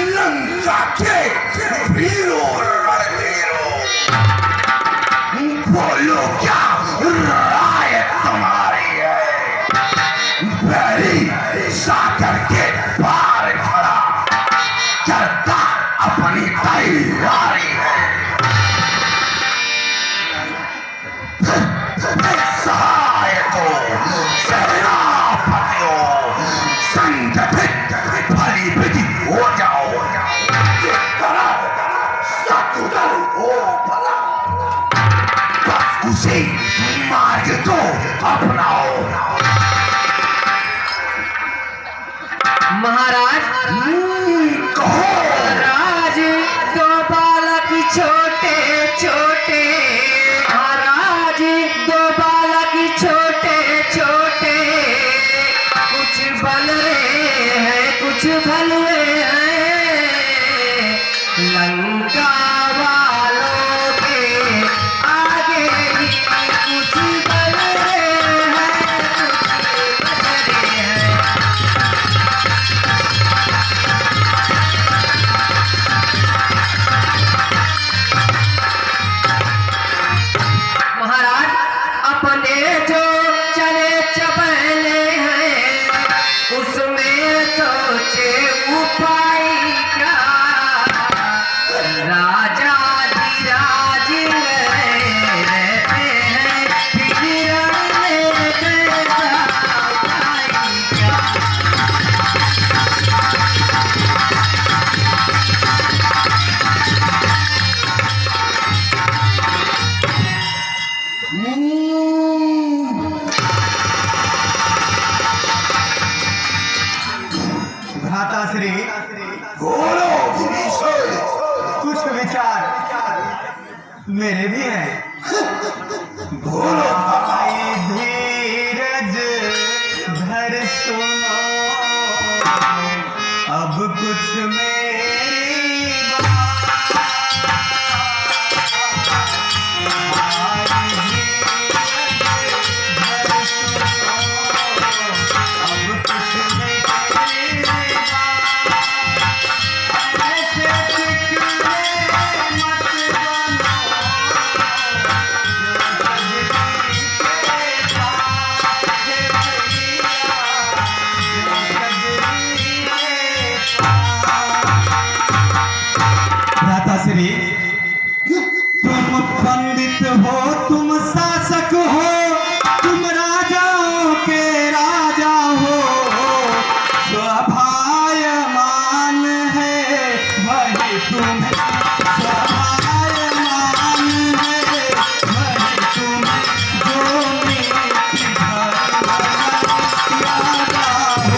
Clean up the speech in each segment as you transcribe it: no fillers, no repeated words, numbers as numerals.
लंका के वीरों रणवीरों, बोलो क्या राय तुम्हारी है? बैरी सागर के पार खड़ा करता अपनी तैयारी है। सहायकों, सेनापतियों, संगठित भली विधि हो जाओ। सतुदल हो भला, बस उसे मार्ग को अपनाओ। महाराज कहो। महाराज दो बालक छोटे छोटे, महाराज दो बालक छोटे छोटे, कुछ बल हैं कुछ भले हैं, लंका वालों के आगे ही कुछ बल हैं कुछ भले हैं। महाराज अपने जो चले चबले हैं, उसमें सोचे उपाय क्या? राजा धीराज रहते हैं फिर कैसा उपाय क्या? भ्राताश्री, बोलो विभीषण। कुछ विचार मेरे भी हैं। बोलो भाई धीरज धर सुनो, अब कुछ मेरी बात। भाई धीरज धर सुनो, अब कुछ मेरी बात। ऐसे चिकने मत बनो, भ्राताश्री, तुम पंडित हो, तुम शासक हो, तुम राजाओं के राजा हो, स्वाभायमान है वही तुम्हें, स्वाभायमान है वही तुम्हें, जो नीति धर्म राजा हो।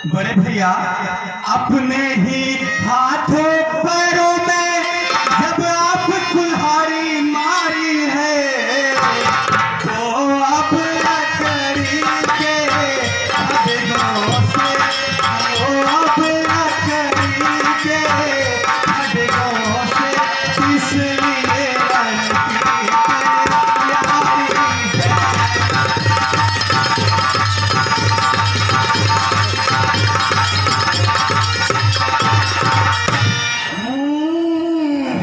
बड़े भैया, अपने ही हाथों पैरों में जब आप कुल्हाड़ी मारी है, तो आप लकड़ी के खड्गों से, तो आप लकड़ी के खड्गों से इसलिए लड़की तैयारी है।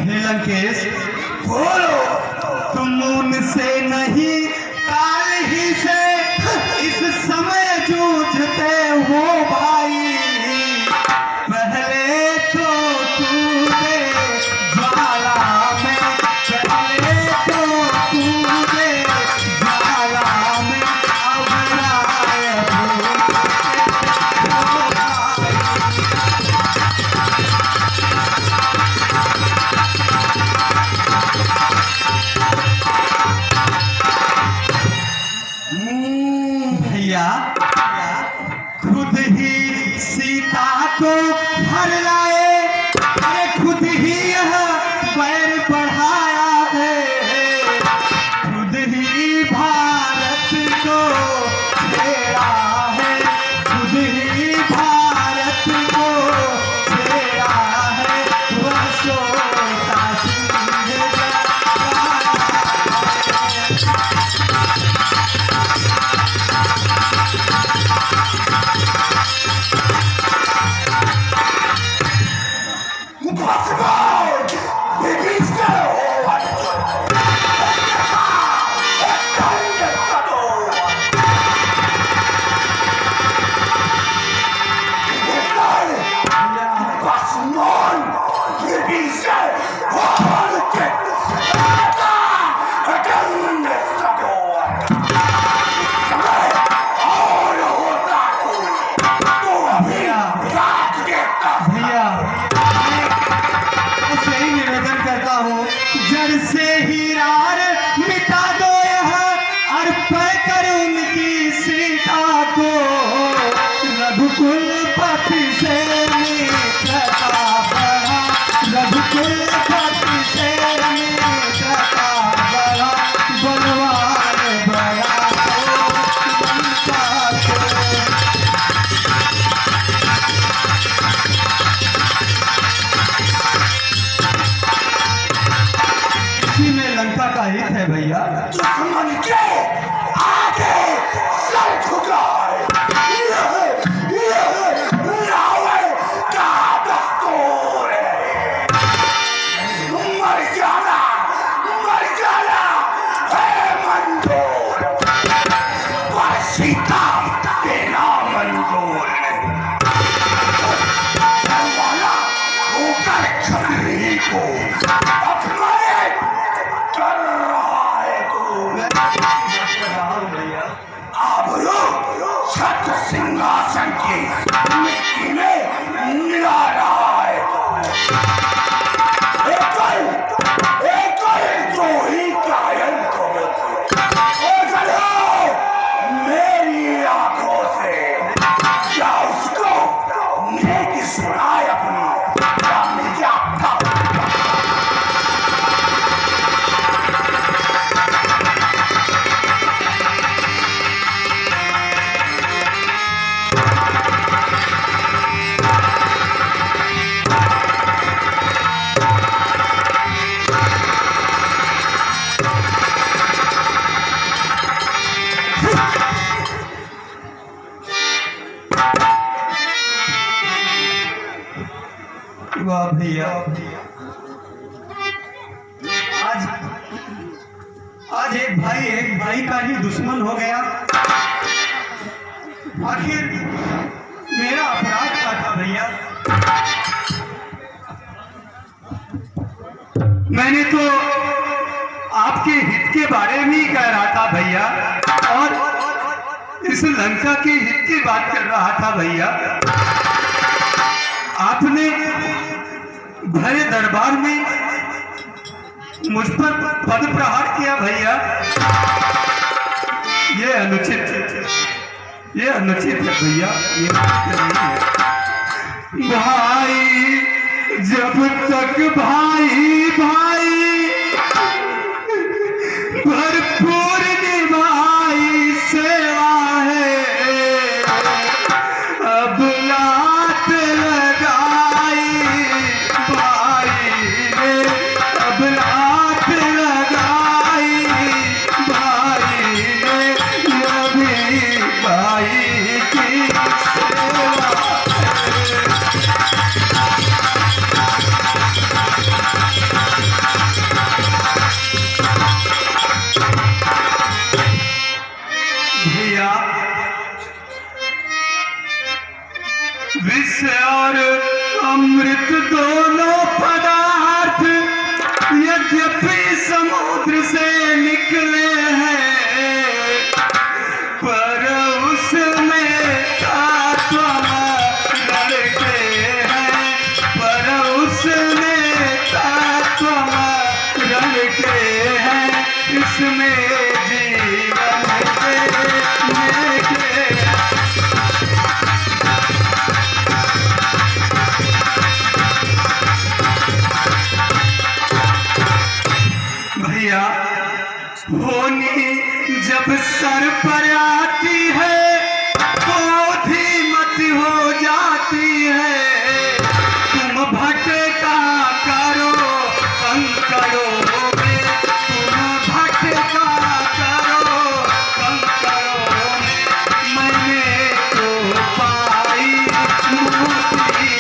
हे लंकेश, बोलो। तुम उनसे नहीं काल ही से इस समय जूझते हो भाई। पहले तो कूदे ज्वाला में, पहले तो कूदे ज्वाला में, अब राय भैया, खुद ही सीता को हर लाए, अरे खुद ही यह पैर बढ़ाया है, खुद ही भारत को घेरा है, खुद ही रघुकुलपति से मित्रता बढ़ा, रघुकुलपति से मित्रता बढ़ा, बलवान बड़ा हो लंका को। इसी में लंका का हित है भैया। दुश्मन के आगे सर झुकाए, रावण का दस्तूर है। मर जाना है मंजूर, पर सीता देना मंजूर नहीं। वाला होकर छतरी को अपमानित कर रहा है तू। अब छत्र सिंहासन की मिट्टी में मिला रहा है तू। एक द्रोही कायल को मेरी आंखों से क्या उसको नेकी सुनाए अपनी क्या मिल जा। वाह भैया, आज एक भाई का ही दुश्मन हो गया। आखिर मेरा अपराध क्या था भैया? मैंने तो आपके हित के बारे में ही कह रहा था भैया, और इस लंका के हित की बात कर रहा था भैया। आपने भरे दरबार में मुझ पर पद प्रहार किया भैया। ये अनुचित है भैया, ये उचित नहीं है। भाई जब तक भाई भरपूर निभाई सेवा है, अब लात लगाई भाई ने, अब लात लगाई भाई ने, ये भी भाई की सेवा भैया। विष और अमृत दोनों पदार्थ यद्यपि समुद्र से निकले हैं, पर उसमें तत्व लड़के हैं, पर उसमें तत्व लड़के हैं, इसमें जीवन के भैया। होनी जब सर पर आती है क्रोधी मत हो जाती है, तुम भटका करो कंकड़ों में, तुम भटका करो कंकड़ों में, मैंने तो पाई मोती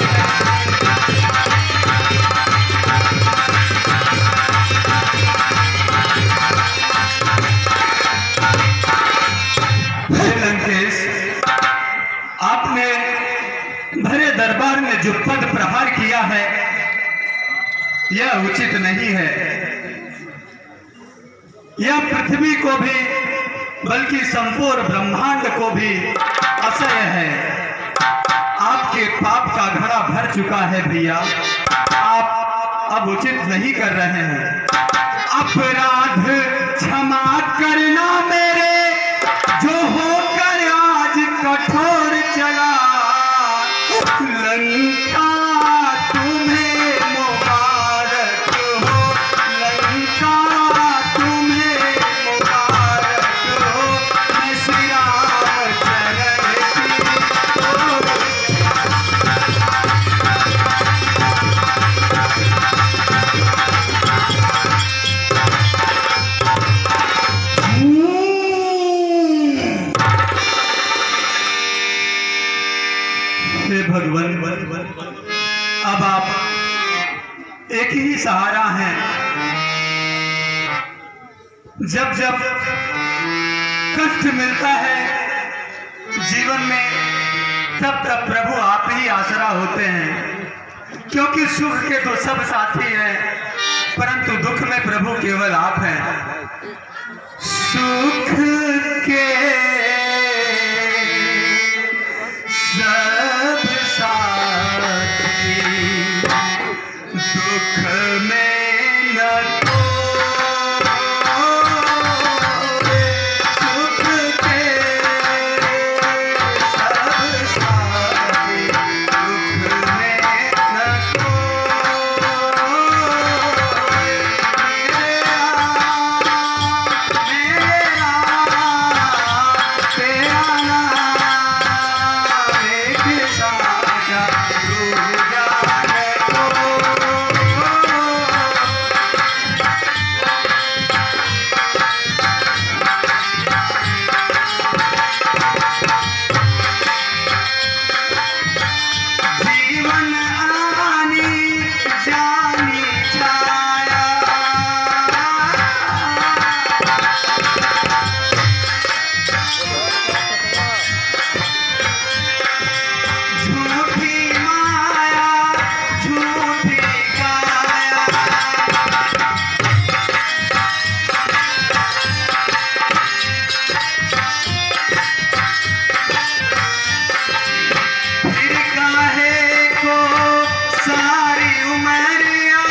लंकेश। आपने भरे दरबार में जो पद प्रहार किया है यह उचित नहीं है। यह पृथ्वी को भी बल्कि संपूर्ण ब्रह्मांड को भी असह्य है। आपके पाप का घड़ा भर चुका है भैया, आप अब उचित नहीं कर रहे हैं। अपराध क्षमा करना मेरे, जो होकर आज कठोर चला, हे भगवान, अब आप एक ही सहारा हैं। जब जब कष्ट मिलता है जीवन में, तब तब प्रभु आप ही आसरा होते हैं। क्योंकि सुख के तो सब साथी हैं, परंतु दुख में प्रभु केवल आप हैं। सुख के सब साथी, दुख में न कोई। सुख के सब साथी, दुख में न कोई। तेरा नाम एक साचा दूर जाने को। जीवन आनी जानी छाया, झूठी माया झूठी काया। फिर काहे को सारी उमरिया,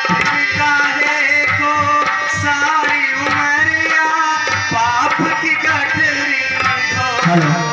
फिर काहे को सारी उमरिया, पाप की गठरी धो।